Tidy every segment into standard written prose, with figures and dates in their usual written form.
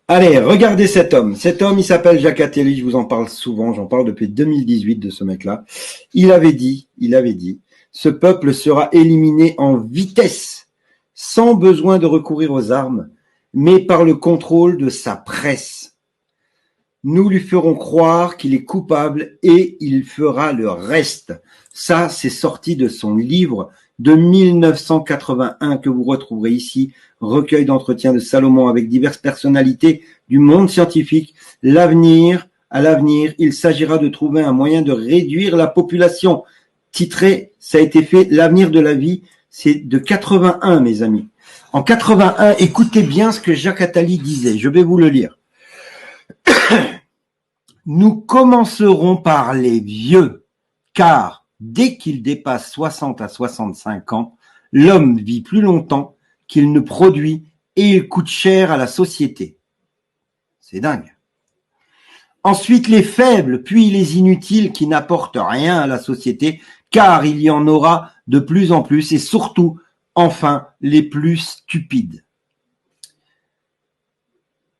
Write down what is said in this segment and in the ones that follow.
Allez, regardez cet homme. Cet homme, il s'appelle Jacques Attali, je vous en parle souvent, j'en parle depuis 2018 de ce mec-là. Il avait dit, ce peuple sera éliminé en vitesse, sans besoin de recourir aux armes, mais par le contrôle de sa presse. Nous lui ferons croire qu'il est coupable et il fera le reste. Ça, c'est sorti de son livre de 1981 que vous retrouverez ici, recueil d'entretiens de Salomon avec diverses personnalités du monde scientifique. À l'avenir, il s'agira de trouver un moyen de réduire la population. Titré, ça a été fait, l'avenir de la vie, c'est de 81, mes amis. En 81, écoutez bien ce que Jacques Attali disait, je vais vous le lire. Nous commencerons par les vieux, car dès qu'il dépasse 60 à 65 ans, l'homme vit plus longtemps qu'il ne produit et il coûte cher à la société. C'est dingue. Ensuite, les faibles, puis les inutiles qui n'apportent rien à la société, car il y en aura de plus en plus, et surtout, enfin, les plus stupides.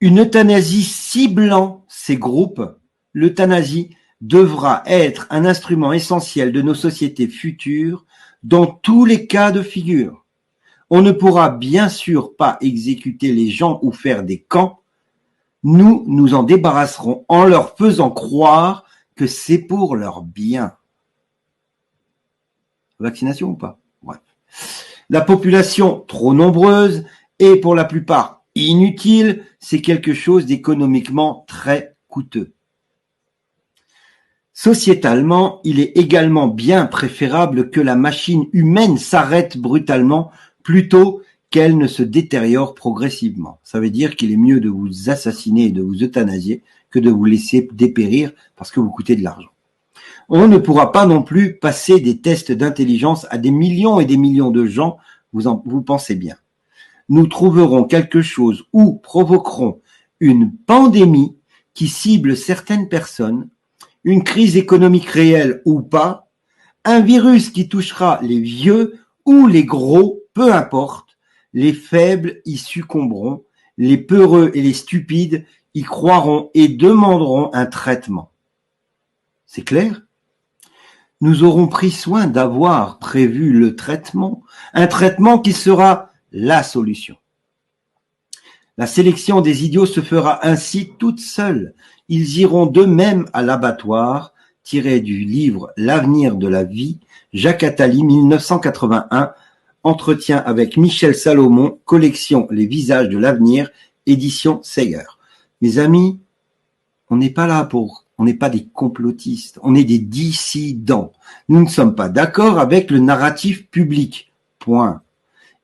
Une euthanasie ciblant ces groupes, l'euthanasie devra être un instrument essentiel de nos sociétés futures dans tous les cas de figure. On ne pourra bien sûr pas exécuter les gens ou faire des camps. Nous nous en débarrasserons en leur faisant croire que c'est pour leur bien. Vaccination ou pas? Bref. La population trop nombreuse et pour la plupart inutile, c'est quelque chose d'économiquement très coûteux. Sociétalement, il est également bien préférable que la machine humaine s'arrête brutalement plutôt qu'elle ne se détériore progressivement. Ça veut dire qu'il est mieux de vous assassiner et de vous euthanasier que de vous laisser dépérir parce que vous coûtez de l'argent. On ne pourra pas non plus passer des tests d'intelligence à des millions et des millions de gens, vous pensez bien. Nous trouverons quelque chose ou provoquerons une pandémie qui cible certaines personnes, une crise économique réelle ou pas, un virus qui touchera les vieux ou les gros, peu importe, les faibles y succomberont, les peureux et les stupides y croiront et demanderont un traitement. C'est clair ? Nous aurons pris soin d'avoir prévu le traitement, un traitement qui sera la solution. La sélection des idiots se fera ainsi toute seule. Ils iront d'eux-mêmes à l'abattoir, tiré du livre L'avenir de la vie, Jacques Attali, 1981, entretien avec Michel Salomon, collection Les visages de l'avenir, édition Seger. Mes amis, on n'est pas des complotistes, on est des dissidents. Nous ne sommes pas d'accord avec le narratif public. Point.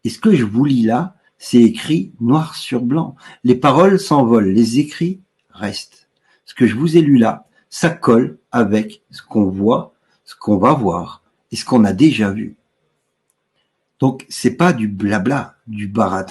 Et ce que je vous lis là, c'est écrit noir sur blanc. Les paroles s'envolent, les écrits restent. Ce que je vous ai lu là, ça colle avec ce qu'on voit, ce qu'on va voir et ce qu'on a déjà vu. Donc, c'est pas du blabla, du baratin.